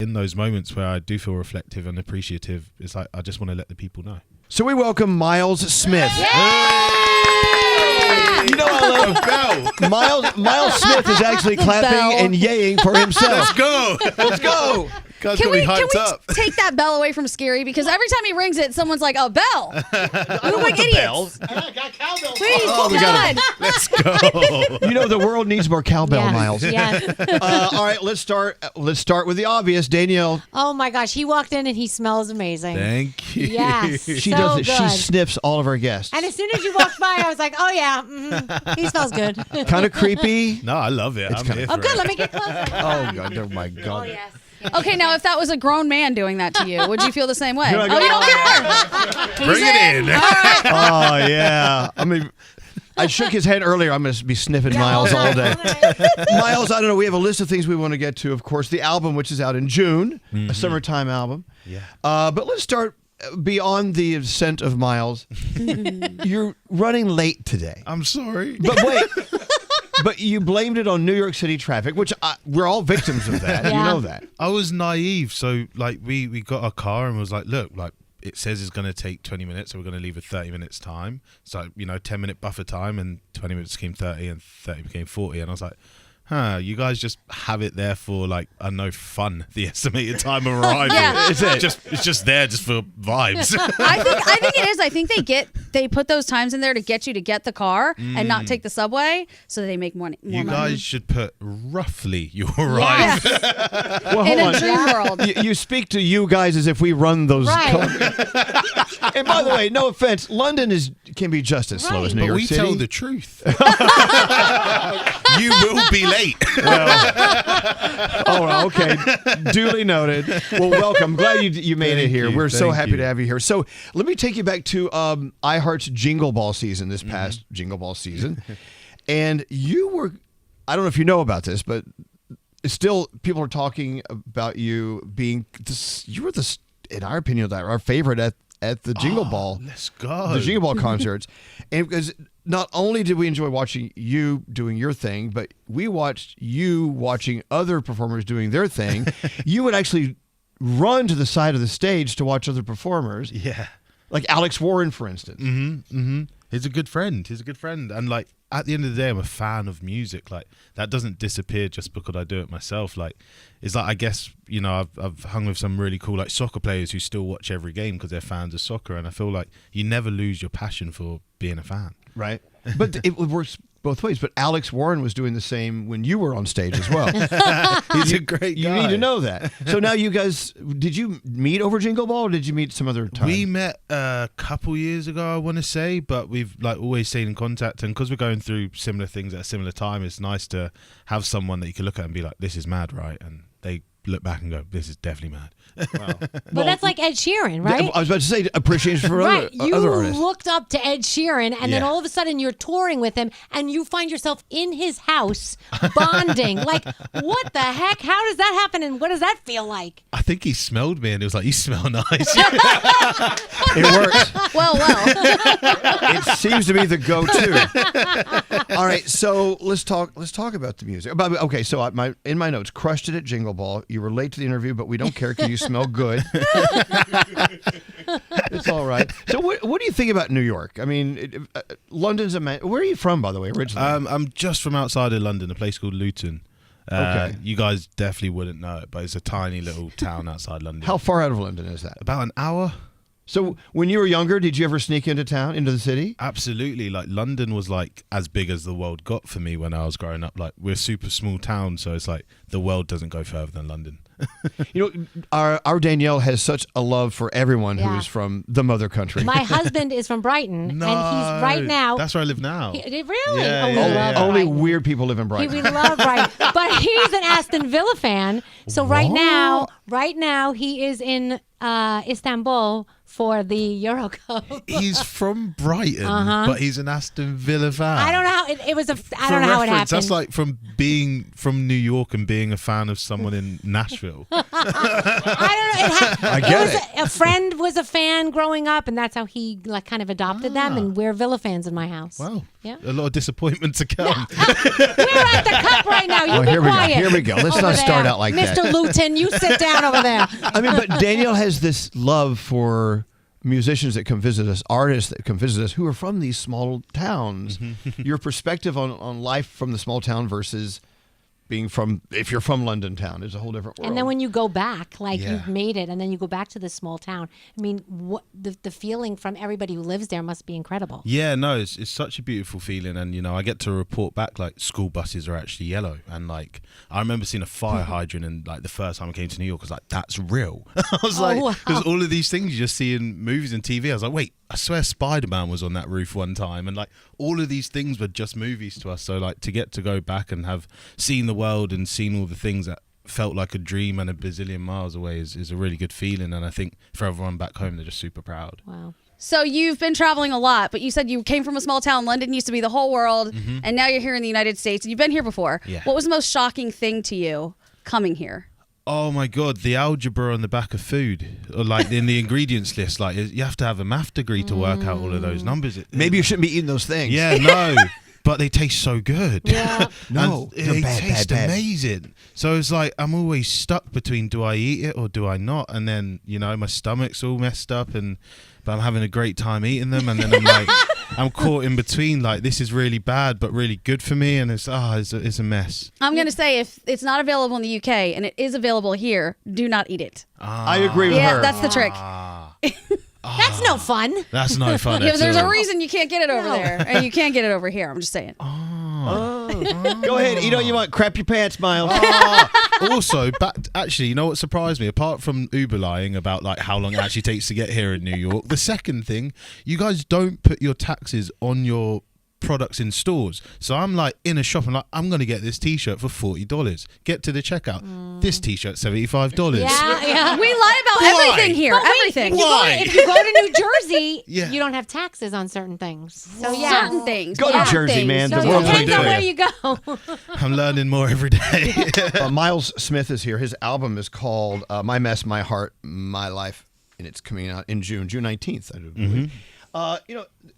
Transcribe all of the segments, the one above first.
in those moments where I do feel reflective and appreciative, it's like I just want to let the people know. So we welcome Myles Smith. You know I love Myles Smith is actually clapping and yaying for himself. Let's go. Guys, Can we up. take that bell away from Scary? Because every time he rings it, someone's like, "A bell." We're like idiots. I got cowbell. Please, Let's go. You know the world needs more cowbell, Myles. Yes. All right, let's start with the obvious. Danielle. Oh my gosh, he walked in and he smells amazing. Thank you. Yes. She does it. She sniffs all of our guests. And as soon as you walked by, I was like, "Oh yeah, he smells good." Kind of creepy. No, I love it. I'm here Oh, for good. it. Let me get closer. Oh God! Oh my God! Oh yes. Okay, now if that was a grown man doing that to you, would you feel the same way? You're Oh, not you don't care. Bring it in. All right. Oh yeah. I mean, I shook his head earlier. I'm going to be sniffing Myles all day. Myles, I don't know. We have a list of things we want to get to. Of course, the album, which is out in June, a summertime album. Yeah. But let's start beyond the scent of Myles. You're running late today. I'm sorry. But wait. But you blamed it on New York City traffic, which we're all victims of that. Yeah. You know that. I was naive. So, like, we got our car and was like, look, like, it says it's going to take 20 minutes, so we're going to leave with 30 minutes time. So, 10-minute buffer time, and 20 minutes became 30, and 30 became 40. And I was like, you guys just have it there for, like, fun, the estimated time of arrival. Yeah. It's just there just for vibes. I think it is. I think they put those times in there to get you to get the car and not take the subway, so they make more money. You guys should put roughly you Yeah. arrive. Well, In hold a on. dream world. You speak to you guys as if we run those. Right. And by the way, no offense, London can be just as slow as New But York we City. tell the truth. You will be late. Oh, okay. Duly noted. Well, welcome. Glad you made it Thank here. you. We're so Thank happy you. to have you here. So let me take you back to iHeart's Jingle Ball season, this past Jingle Ball season. And you were, I don't know if you know about this, but still people are talking about you being, you were in our opinion, our favorite at the Jingle Ball. Let's go. The Jingle Ball concerts. And because not only did we enjoy watching you doing your thing, but we watched you watching other performers doing their thing. You would actually run to the side of the stage to watch other performers. Yeah. Like Alex Warren, for instance. He's a good friend. And like, at the end of the day, I'm a fan of music. Like, that doesn't disappear just because I do it myself. Like, it's like, I guess, I've hung with some really cool, like, soccer players who still watch every game because they're fans of soccer. And I feel like you never lose your passion for being a fan. Right. But it works both ways. But Alex Warren was doing the same when you were on stage as well. He's a great guy. You need to know that. So now you guys, did you meet over Jingle Ball or did you meet some other time? We met a couple years ago, I want to say, but we've like always stayed in contact. And because we're going through similar things at a similar time, it's nice to have someone that you can look at and be like, this is mad, right? And they look back and go, this is definitely mad. Wow. But that's like Ed Sheeran, right? I was about to say appreciation for Right, other you artists. looked up to Ed Sheeran, and then Yeah. all of a sudden you're touring with him, and you find yourself in his house bonding. Like, what the heck? How does that happen, and what does that feel like? I think he smelled me and it was like, you smell nice. It works. Well. It seems to be the go-to. All right, so let's talk about the music. Okay, so in my notes, crushed it at Jingle Ball. You were late to the interview, but we don't care because you smell good. It's all right. So what do you think about New York? I mean, London's where are you from, by the way, originally? I'm just from outside of London, a place called Luton. Okay. You guys definitely wouldn't know it, but it's a tiny little town outside London. How far out of London is that? About an hour. So when you were younger, did you ever sneak into the city? Absolutely. Like, London was like as big as the world got for me when I was growing up. Like, we're a super small town, so it's like the world doesn't go further than London. You know, our Danielle has such a love for everyone who is from the mother country. My husband is from Brighton, and he's right now. That's where I live now. Really? Yeah, we yeah, love yeah. Only Brighton. weird people live in Brighton. We love Brighton, but he's an Aston Villa fan. So right now he is in Istanbul for the Euro Cup. He's from Brighton, but he's an Aston Villa fan. I don't know how it was. I don't know how it happened. That's like from being from New York and being a fan of someone in Nashville. I don't know. I get it. A friend was a fan growing up, and that's how he like kind of adopted them. And we're Villa fans in my house. Wow. Yeah. A lot of disappointment to come. We're at the cup right now. You be quiet. Here we go. Let's Over not there. start out like that. Mr. Luton, you sit down over there. I mean, but Danielle has this love for musicians that come visit us, artists that come visit us who are from these small towns. Your perspective on life from the small town versus being from, if you're from London town, is a whole different world. And then when you go back, like Yeah. you've made it, and then you go back to this small town. I mean, what the feeling from everybody who lives there must be incredible. Yeah, no, it's such a beautiful feeling, and I get to report back like school buses are actually yellow, and like I remember seeing a fire hydrant, and like the first time I came to New York, I was like, that's real. I was like, wow. because all of these things you just see in movies and TV, I was like, wait, I swear Spider-Man was on that roof one time, and like all of these things were just movies to us. So like to get to go back and have seen the world and seen all the things that felt like a dream and a bazillion miles away is a really good feeling, and I think for everyone back home, they're just super proud. Wow. So you've been traveling a lot, but you said you came from a small town. London used to be the whole world, and now you're here in the United States. You've been here before. Yeah. What was the most shocking thing to you coming here? Oh my God, the algebra on the back of food, or like in the ingredients list, like you have to have a math degree to work out all of those numbers. maybe you shouldn't be eating those things. Yeah, no, but they taste so good. Yeah. No, And they're they bad, taste bad. amazing. So it's like I'm always stuck between do I eat it or do I not? And then my stomach's all messed up, but I'm having a great time eating them, and then I'm like I'm caught in between. Like this is really bad, but really good for me, and it's a mess. I'm going to say if it's not available in the UK and it is available here, do not eat it. I agree with Yeah, her. that's the trick. That's no fun. That's no fun. Yeah, at there's a all. reason you can't get it over there, and you can't get it over here. I'm just saying. Go ahead, eat all you want. Crap your pants, Myles. Also, actually, you know what surprised me? Apart from Uber lying about like how long it actually takes to get here in New York, the second thing, you guys don't put your taxes on your products in stores. So I'm like in a shop and like I'm gonna get this t-shirt for $40. Get to the checkout, this t-shirt $75. Yeah. We lie about Why? everything here. But wait, Everything. Why? If you go to New Jersey, Yeah. you don't have taxes on certain things. So yeah. Certain things. Go to Yeah. Jersey, Things. man. So The it world's depends gonna on do where it. you go. I'm learning more every day. Myles Smith is here. His album is called My Mess, My Heart, My Life, and it's coming out in June 19th, I do believe.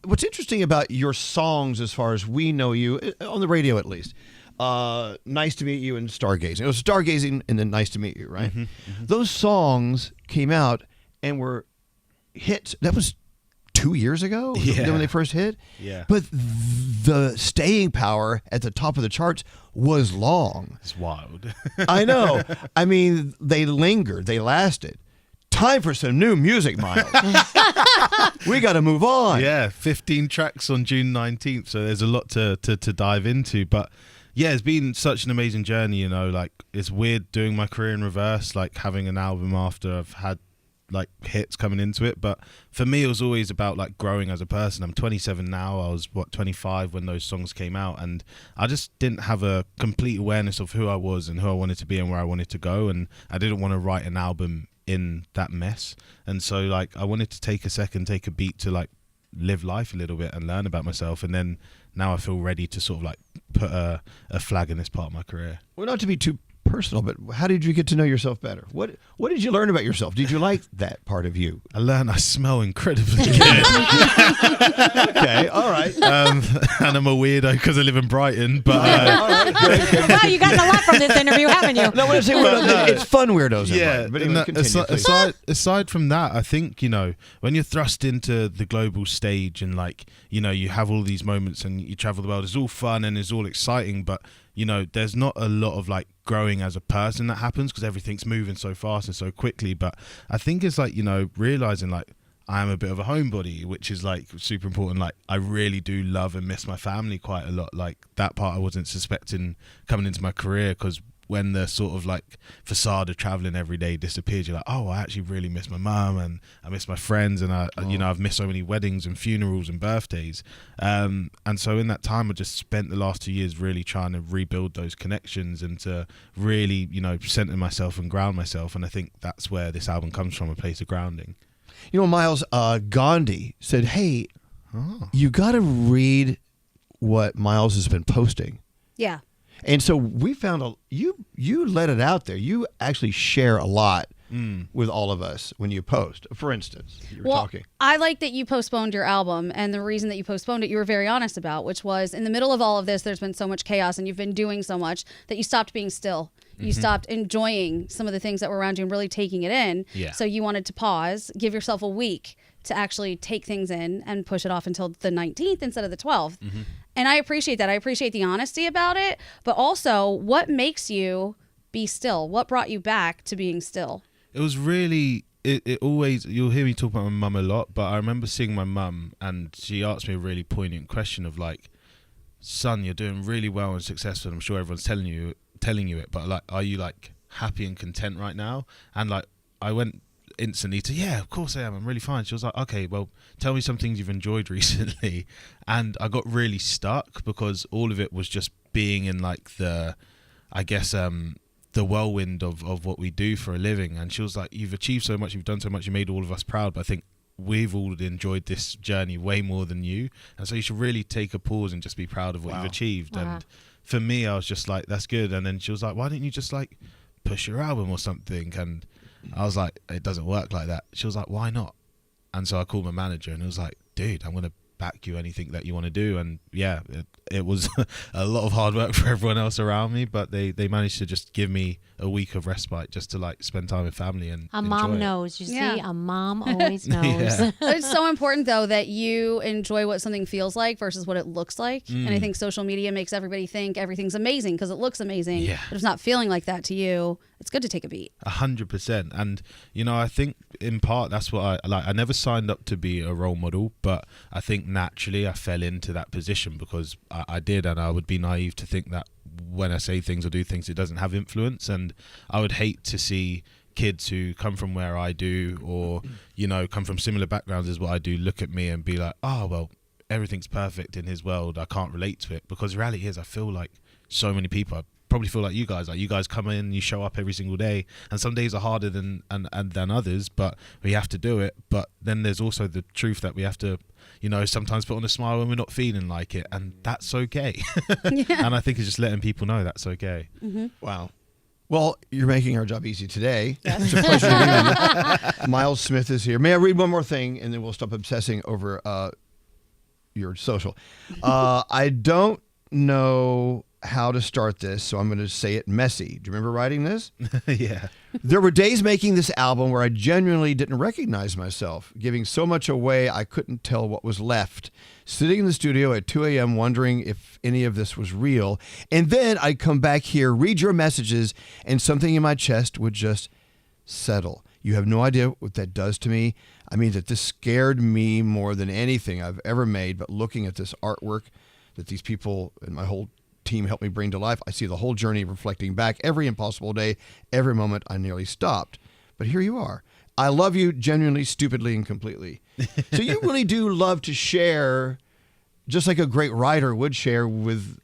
What's interesting about your songs, as far as we know you, on the radio at least, Nice to Meet You and Stargazing. It was Stargazing and then Nice to Meet You, right? Those songs came out and were hits. That was 2 years ago when they first hit. Yeah. But the staying power at the top of the charts was long. It's wild. I know. I mean, they lingered. They lasted. Time for some new music, Myles. We got to move on. Yeah, 15 tracks on June 19th, so there's a lot to dive into. But yeah, it's been such an amazing journey, like it's weird doing my career in reverse, like having an album after I've had like hits coming into it. But for me, it was always about like growing as a person. I'm 27 now. I was 25 when those songs came out, and I just didn't have a complete awareness of who I was and who I wanted to be and where I wanted to go, and I didn't want to write an album in that mess. And so like I wanted to take a beat to like live life a little bit and learn about myself, and then now I feel ready to sort of like put a flag in this part of my career. Well, not to be too personal, but how did you get to know yourself better? What did you learn about yourself? Did you like that part of you? I learned I smell incredibly good. Okay, all right. And I'm a weirdo because I live in Brighton, but All right, good. Wow, you got a lot from this interview, haven't you? No, when I say weirdo, it's fun weirdos. yeah. But anyway, continue, please. aside from that, I think when you're thrust into the global stage and like you have all these moments and you travel the world, it's all fun and it's all exciting, but there's not a lot of like growing as a person that happens because everything's moving so fast and so quickly. But I think it's like realizing like I am a bit of a homebody, which is like super important. Like I really do love and miss my family quite a lot. Like that part I wasn't suspecting coming into my career, because when the sort of like facade of traveling every day disappears, you're like, oh, I actually really miss my mum and I miss my friends, and I've missed so many weddings and funerals and birthdays. And so in that time, I just spent the last 2 years really trying to rebuild those connections and to really, center myself and ground myself. And I think that's where this album comes from, a place of grounding. Myles, Gandhi said, hey, you got to read what Myles has been posting. Yeah. And so we found you let it out there. You actually share a lot with all of us when you post. For instance, you were Well, talking. I like that you postponed your album, and the reason that you postponed it, you were very honest about, which was in the middle of all of this, there's been so much chaos, and you've been doing so much that you stopped being still. You stopped enjoying some of the things that were around you and really taking it in. Yeah. So you wanted to pause, give yourself a week to actually take things in and push it off until the 19th instead of the 12th. And I appreciate that. I appreciate the honesty about it, but also what makes you be still? What brought you back to being still? It was really, it always, you'll hear me talk about my mum a lot, but I remember seeing my mum and she asked me a really poignant question of like, son, you're doing really well and successful. I'm sure everyone's telling you it, but like, are you like happy and content right now? And like, I went instantly to, yeah, of course I am. I'm really fine. She was like, okay, well, tell me some things you've enjoyed recently. And I got really stuck because all of it was just being in like the, I guess, the whirlwind of what we do for a living. And she was like, you've achieved so much, you've done so much, you made all of us proud, but I think we've all enjoyed this journey way more than you. And so you should really take a pause and just be proud of what you've achieved. And for me, I was just like, that's good. And then she was like, why don't you just like push your album or something? And I was like, it doesn't work like that. She was like, why not? And so I called my manager and it was like, dude, I'm going to back you anything that you want to do. And yeah, it was a lot of hard work for everyone else around me, but they managed to just give me a week of respite just to like spend time with family and A mom enjoy it. knows. You Yeah. see, a mom always knows. Yeah. It's so important though that you enjoy what something feels like versus what it looks like. And I think social media makes everybody think everything's amazing because it looks amazing. Yeah. But it's not feeling like that to you. It's good to take a beat. 100%. And you know, I think in part that's what I like. I never signed up to be a role model, but I think naturally I fell into that position because I did, and I would be naive to think that when I say things or do things it doesn't have influence. And I would hate to see kids who come from where I do, or you know, come from similar backgrounds as what I do, look at me and be like, oh well, everything's perfect in his world, I can't relate to it. Because the reality is I feel like so many people, I probably feel like you guys come in, you show up every single day, and some days are harder than others, but we have to do it. But then there's also the truth that we have to, you know, sometimes put on a smile when we're not feeling like it, and that's okay. And I think it's just letting people know that's okay. Wow. Well, you're making our job easy today. It's a pleasure to meet you. Myles Smith is here. May I read one more thing, and then we'll stop obsessing over your social. I don't know how to start this, so I'm going to say it messy. Do you remember writing this? Yeah. There were days making this album where I genuinely didn't recognize myself, giving so much away I couldn't tell what was left. Sitting in the studio at 2 a.m. wondering if any of this was real. And then I'd come back here, read your messages, and something in my chest would just settle. You have no idea what that does to me. I mean, that this scared me more than anything I've ever made, but looking at this artwork that these people and my whole team helped me bring to life, I see the whole journey reflecting back every impossible day, every moment I nearly stopped. But here you are. I love you genuinely, stupidly, and completely. So you really do love to share, just like a great writer would share with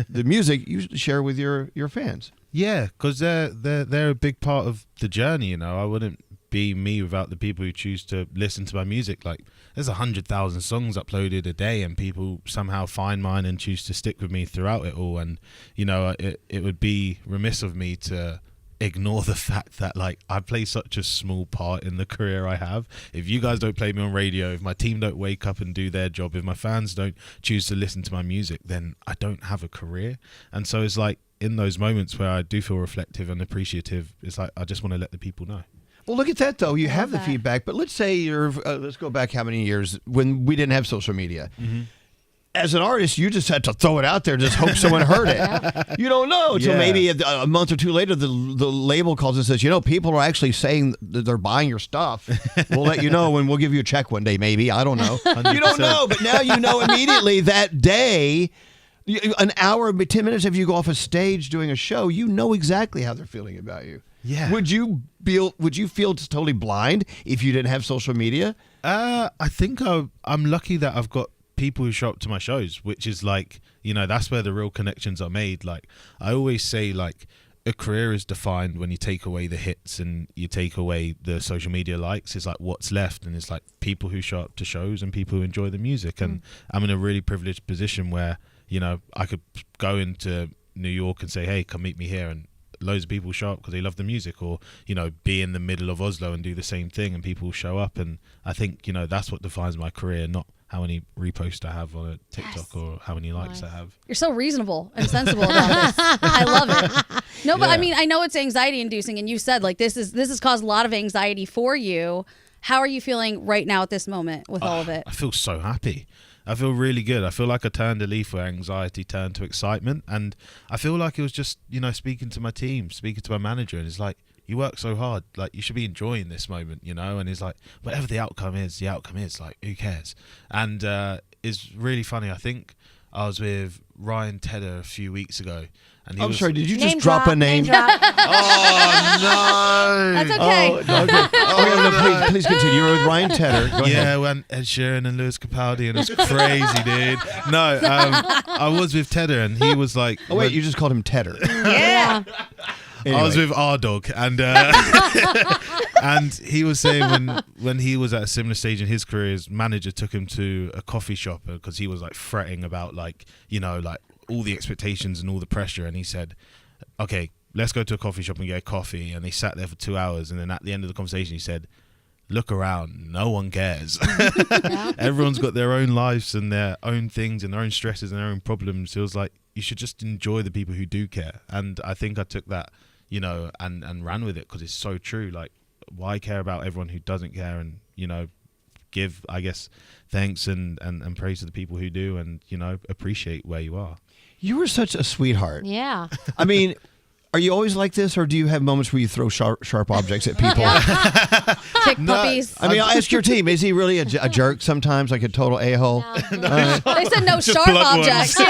the music, you share with your fans. Yeah, because they're a big part of the journey. You know, I wouldn't be me without the people who choose to listen to my music. Like, there's 100,000 songs uploaded a day, and people somehow find mine and choose to stick with me throughout it all. And you know, it would be remiss of me to ignore the fact that like I play such a small part in the career I have. If you guys don't play me on radio, if my team don't wake up and do their job, if my fans don't choose to listen to my music, then I don't have a career. And so it's like in those moments where I do feel reflective and appreciative, it's like I just want to let the people know. Well, look at that, though. You have the feedback. But let's say let's go back how many years when we didn't have social media. As an artist, you just had to throw it out there, just hope someone heard it. You don't know until maybe a month or two later, the label calls and says, you know, people are actually saying that they're buying your stuff. We'll let you know, and we'll give you a check one day, maybe. I don't know. 100%. You don't know, but now you know immediately that day. An hour, 10 minutes after you go off a stage doing a show, you know exactly how they're feeling about you. Yeah. Would you feel just totally blind if you didn't have social media? I think I'm lucky that I've got people who show up to my shows, which is like, you know, that's where the real connections are made. Like I always say, like a career is defined when you take away the hits and you take away the social media likes. It's like what's left, and it's like people who show up to shows and people who enjoy the music. And I'm in a really privileged position where, you know, I could go into New York and say, hey, come meet me here, and loads of people show up because they love the music, or be in the middle of Oslo and do the same thing, and people show up. And I think that's what defines my career, not how many reposts I have on a TikTok or how many likes I have. You're so reasonable and sensible about this. I love it. No, but I mean, I know it's anxiety inducing, and you said like this has caused a lot of anxiety for you. How are you feeling right now at this moment with all of it? I feel so happy. I feel really good. I feel like I turned a leaf where anxiety turned to excitement, and I feel like it was just speaking to my team, speaking to my manager, and it's like, you work so hard, like you should be enjoying this moment, and he's like, whatever the outcome is, like, who cares? And it's really funny. I think I was with Ryan Tedder a few weeks ago, and he I'm was, sorry, did you Name just drop a name? Name drop. Oh no! That's okay. Oh, okay. Please continue. You were with Ryan Tedder. Go ahead. Yeah, when Ed Sheeran and Lewis Capaldi, and it was crazy, dude. No, I was with Tedder, and he was like, Oh wait, you just called him Tedder. Yeah. Anyway. I was with our dog, and and he was saying when he was at a similar stage in his career, his manager took him to a coffee shop because he was like fretting about like all the expectations and all the pressure, and he said, okay, let's go to a coffee shop and get a coffee. And they sat there for 2 hours, and then at the end of the conversation he said, look around, no one cares. Everyone's got their own lives and their own things and their own stresses and their own problems. It was like, you should just enjoy the people who do care. And I think I took that and ran with it, because it's so true. Like, why care about everyone who doesn't care? And give, I guess, thanks and praise to the people who do, and appreciate where you are. You were such a sweetheart. Yeah. I mean, are you always like this, or do you have moments where you throw sharp objects at people? Kick puppies. I mean, I'll ask your team. Is he really a jerk sometimes, like a total a-hole? No. They said no sharp blunt objects.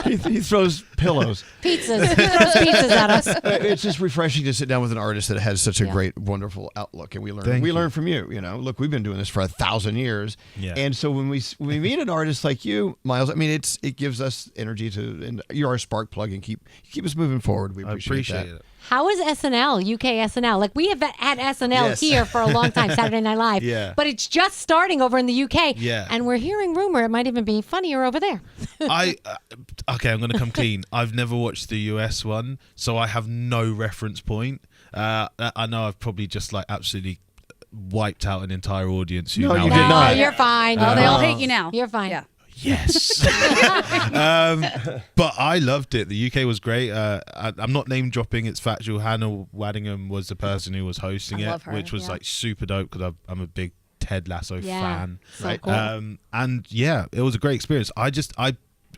He throws pillows. Pizzas. He throws pizzas at us. It's just refreshing to sit down with an artist that has such a great, wonderful outlook, and we learn. Thank you. Learn from you. Look, we've been doing this for 1,000 years, and so when we meet an artist like you, Myles, I mean, it gives us energy and you're our spark plug, and keep us moving forward. We appreciate that. it. How is SNL, UK SNL? Like, we have had SNL here for a long time, Saturday Night Live. Yeah. But it's just starting over in the UK. Yeah. And we're hearing rumor it might even be funnier over there. Okay, I'm going to come clean. I've never watched the US one, so I have no reference point. I know I've probably just like absolutely wiped out an entire audience. Who No, now you No, did not. you're fine. Oh, they all hate you now. You're fine. Yeah. Yes. But I loved it. The UK was great. I'm not name dropping. It's factual. Hannah Waddingham was the person who was hosting I love her, which was like super dope, because I'm a big Ted Lasso fan. So Right. cool. And yeah, it was a great experience. I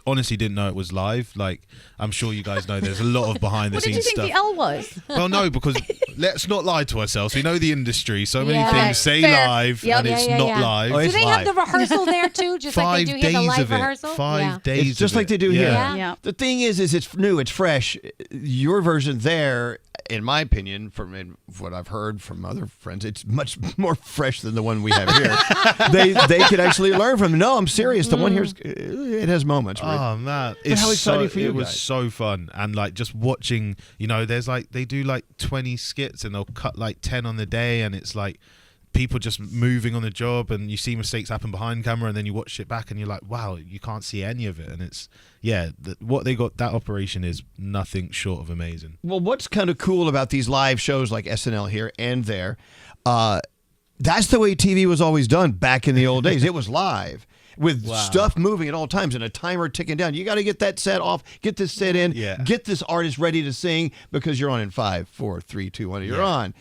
honestly didn't know it was live. Like, I'm sure you guys know there's a lot of behind the What did scenes you think stuff. the L was? Well, no, because let's not lie to ourselves. We know the industry. So many Yeah. things say Fair. live, Yep. and it's Yeah, not yeah. live. Oh, Do it's they live. have the rehearsal there too? Just like 5 they do here, the days live of it. rehearsal? 5 days. It's just of like they it. do here. Yeah. Yeah. The thing is it's new, it's fresh. Your version there, in my opinion, from what I've heard from other friends, it's much more fresh than the one we have here. they could actually learn from. No, I'm serious. The one here, it has moments. Where Oh man, But how exciting for you It was guys. so fun, and like just watching. There's like they do like 20 skits, and they'll cut like 10 on the day, and it's like people just moving on the job, and you see mistakes happen behind camera, and then you watch it back, and you're like, wow, you can't see any of it, and it's what they got. That operation is nothing short of amazing. Well, what's kind of cool about these live shows like SNL here and there, that's the way TV was always done back in the old days. It was live with stuff moving at all times and a timer ticking down. You got to get that set off, get this set in, get this artist ready to sing, because you're on in 5, 4, 3, 2, 1. You're on.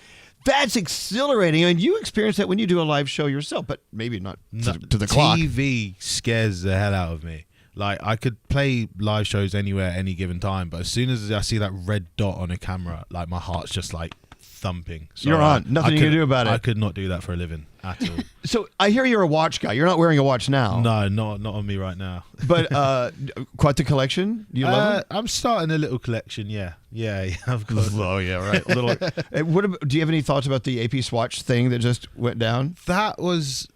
That's exhilarating, and you experience that when you do a live show yourself, but maybe not to the clock. TV scares the hell out of me. Like, I could play live shows anywhere, any given time, but as soon as I see that red dot on a camera, like, my heart's just like thumping. So You're on. Nothing you can do about it. I could not do that for a living at all. So I hear you're a watch guy. You're not wearing a watch now. No, not on me right now. But quite the collection. You love it? I'm starting a little collection. Yeah, I've got. Oh yeah, right. A little. Do you have any thoughts about the AP Swatch thing that just went down? That was.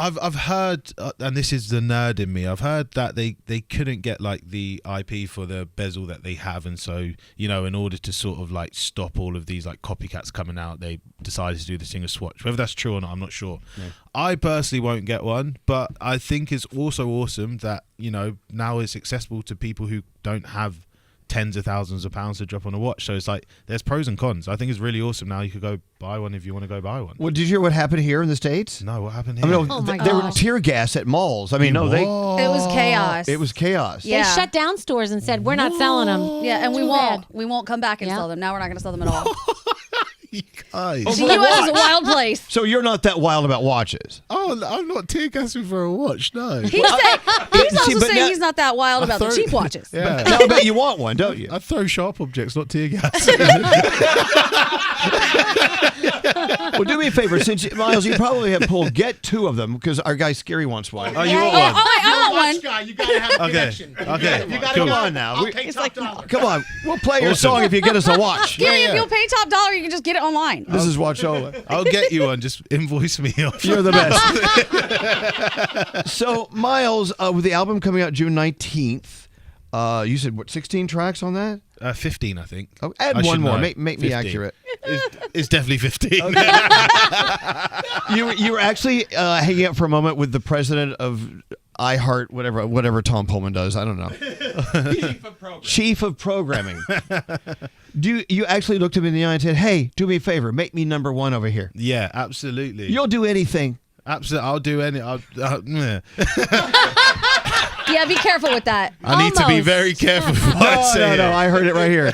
I've heard, and this is the nerd in me. I've heard that they couldn't get like the IP for the bezel that they have, and so in order to sort of like stop all of these like copycats coming out, they decided to do this thing of Swatch. Whether that's true or not, I'm not sure. Yeah. I personally won't get one, but I think it's also awesome that now it's accessible to people who don't have tens of thousands of pounds to drop on a watch. So it's like there's pros and cons. I think it's really awesome now. You could go buy one if you want to go buy one. Well, did you hear what happened here in the States? No, what happened I here? mean, Oh my they were gosh. tear gas at malls. I mean, no, It was chaos. it was chaos. Yeah. They shut down stores and said, we're not selling them. Yeah, and we Too won't. bad. We won't come back and Yeah. sell them. Now we're not going to sell them at all. You guys. The U.S. is a wild place. So you're not that wild about watches. Oh, I'm not tear gassing for a watch. No. He's also but saying now- he's not that wild about the cheap watches. Yeah. Now I bet you want one, don't you? I throw sharp objects, not tear gas. Well, do me a favor, since Miles, you probably have pulled. Get 2 of them because our guy Scary wants one. Oh, you Yeah, want yeah. one? I want one. Guy, you gotta have a Okay. connection. Okay. You gotta Cool. Come on now. I'll We- pay top dollar. Come on, we'll play your Awesome. song if you get us a watch. Gary, Yeah. if you'll pay top dollar, you can just get it online. This is Watchola. I'll get you one. Just invoice me off. You're the best. So, Miles, with the album coming out June 19th, you said, what, 16 tracks on that? 15, I think. Oh, add I one should more. know. Make me 15. accurate. It's definitely 15. You were actually hanging out for a moment with the president of iHeart, whatever Tom Pullman does. I don't know. Chief of programming. Do you actually looked him in the eye and said, "Hey, do me a favor, make me number 1 over here." Yeah, absolutely. You'll do anything. Absolutely. I'll do any. Yeah. Yeah, be careful with that. I need to be Almost. very careful with what I say. No, I heard it right here.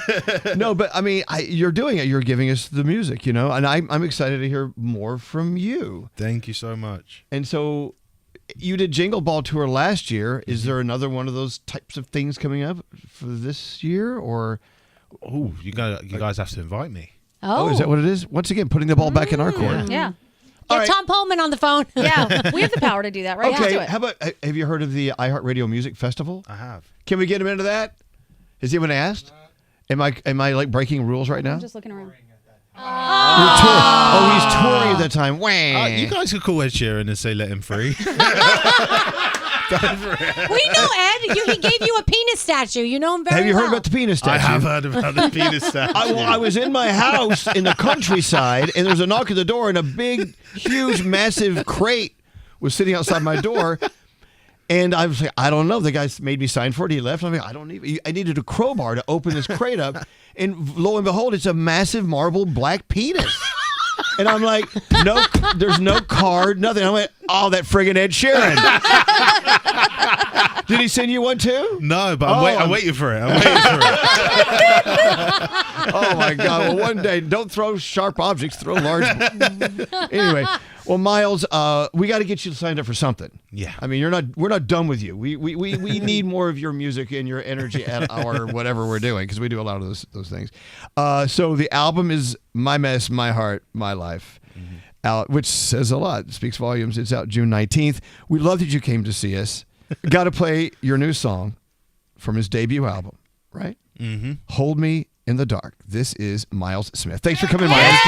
No, but I mean, you're doing it. You're giving us the music, and I'm excited to hear more from you. Thank you so much. And so, you did Jingle Ball tour last year. Is there another one of those types of things coming up for this year, or? Oh, you guys have to invite me. Oh, is that what it is? Once again, putting the ball back in our court. Yeah. All Get right. Tom Pullman on the phone. Yeah. We have the power to do that, right? Let's do Okay, it. how about, have you heard of the iHeartRadio Music Festival? I have. Can we get him into that? Has anyone asked? Am I like breaking rules right now? I'm just looking around. You're he's touring at the time. Wah. You guys could call Ed Sheeran and say let him free. We know Ed. He gave you a penis statue. You know him very Have you well. heard about the penis I statue? have heard about the penis statue. I was in my house in the countryside, and there's a knock at the door, and a big, huge, massive crate was sitting outside my door. And I was like, I don't know. The guy made me sign for it. He left. I'm like, I needed a crowbar to open this crate up. And lo and behold, it's a massive marble black penis. And I'm like, no, there's no card, nothing. I went, oh, that friggin' Ed Sheeran. Did he send you one too? No, but I'm waiting for it. I'm waiting for it. Oh my God! Well, one day, don't throw sharp objects; throw large. Anyway, well, Miles, we got to get you signed up for something. Yeah. I mean, we're not done with you. We need more of your music and your energy at our whatever we're doing because we do a lot of those things. So the album is My Mess, My Heart, My Life. Out, which says a lot, speaks volumes. It's out June 19th. We love that you came to see us. Got to play your new song from his debut album, right? Mm-hmm. Hold Me in the Dark. This is Miles Smith. Thanks for coming, Miles.